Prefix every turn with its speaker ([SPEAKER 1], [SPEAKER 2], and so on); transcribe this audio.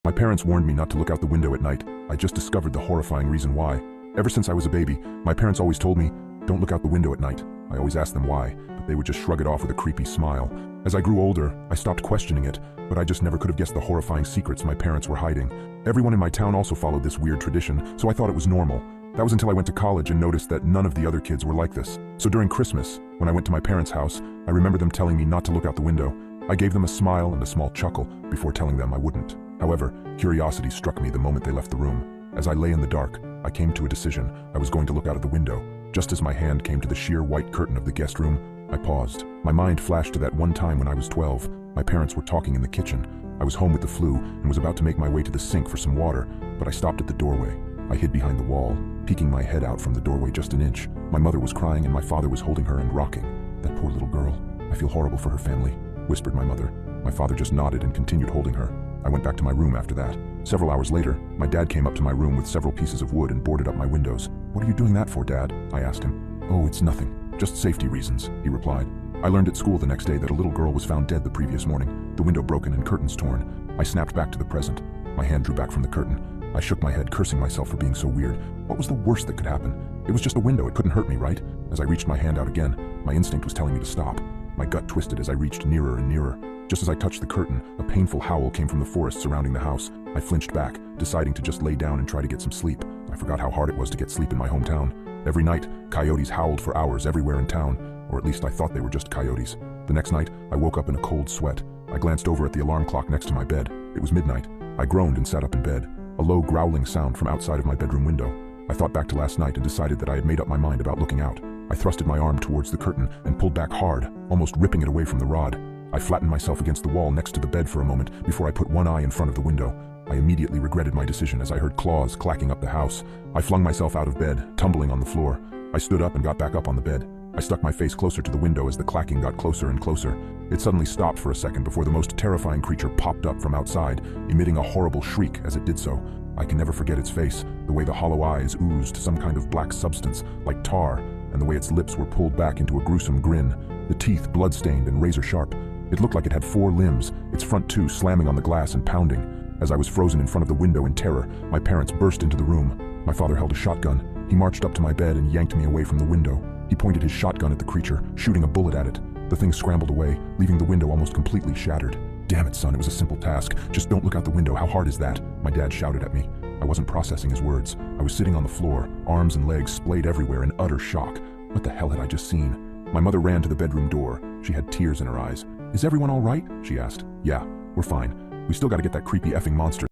[SPEAKER 1] My parents warned me not to look out the window at night. I just discovered the horrifying reason why. Ever since I was a baby, my parents always told me, don't look out the window at night. I always asked them why, but they would just shrug it off with a creepy smile. As I grew older, I stopped questioning it, but I just never could have guessed the horrifying secrets my parents were hiding. Everyone in my town also followed this weird tradition, so I thought it was normal. That was until I went to college and noticed that none of the other kids were like this. So during Christmas, when I went to my parents' house, I remember them telling me not to look out the window. I gave them a smile and a small chuckle before telling them I wouldn't. However, curiosity struck me the moment they left the room. As I lay in the dark, I came to a decision. I was going to look out of the window. Just as my hand came to the sheer white curtain of the guest room, I paused. My mind flashed to that one time when I was 12. My parents were talking in the kitchen. I was home with the flu and was about to make my way to the sink for some water, but I stopped at the doorway. I hid behind the wall, peeking my head out from the doorway just an inch. My mother was crying and my father was holding her and rocking. That poor little girl. I feel horrible for her family, whispered my mother. My father just nodded and continued holding her. I went back to my room after that. Several hours later, my dad came up to my room with several pieces of wood and boarded up my windows. "What are you doing that for, Dad?" I asked him. "Oh, it's nothing. Just safety reasons," he replied. I learned at school the next day that a little girl was found dead the previous morning, the window broken and curtains torn. I snapped back to the present. My hand drew back from the curtain. I shook my head, cursing myself for being so weird. What was the worst that could happen? It was just a window, it couldn't hurt me, right? As I reached my hand out again, my instinct was telling me to stop. My gut twisted as I reached nearer and nearer. Just as I touched the curtain, a painful howl came from the forest surrounding the house. I flinched back, deciding to just lay down and try to get some sleep. I forgot how hard it was to get sleep in my hometown. Every night, coyotes howled for hours everywhere in town, or at least I thought they were just coyotes. The next night, I woke up in a cold sweat. I glanced over at the alarm clock next to my bed. It was midnight. I groaned and sat up in bed. A low growling sound from outside of my bedroom window. I thought back to last night and decided that I had made up my mind about looking out. I thrusted my arm towards the curtain and pulled back hard, almost ripping it away from the rod. I flattened myself against the wall next to the bed for a moment before I put one eye in front of the window. I immediately regretted my decision as I heard claws clacking up the house. I flung myself out of bed, tumbling on the floor. I stood up and got back up on the bed. I stuck my face closer to the window as the clacking got closer and closer. It suddenly stopped for a second before the most terrifying creature popped up from outside, emitting a horrible shriek as it did so. I can never forget its face, the way the hollow eyes oozed some kind of black substance, like tar, and the way its lips were pulled back into a gruesome grin, the teeth blood-stained and razor-sharp. It looked like it had 4 limbs, its front 2 slamming on the glass and pounding. As I was frozen in front of the window in terror, my parents burst into the room. My father held a shotgun. He marched up to my bed and yanked me away from the window. He pointed his shotgun at the creature, shooting a bullet at it. The thing scrambled away, leaving the window almost completely shattered. "Damn it, son, it was a simple task. Just don't look out the window. How hard is that?" My dad shouted at me. I wasn't processing his words. I was sitting on the floor, arms and legs splayed everywhere in utter shock. What the hell had I just seen? My mother ran to the bedroom door. She had tears in her eyes. "Is everyone all right?" she asked. "Yeah, we're fine. We still gotta get that creepy effing monster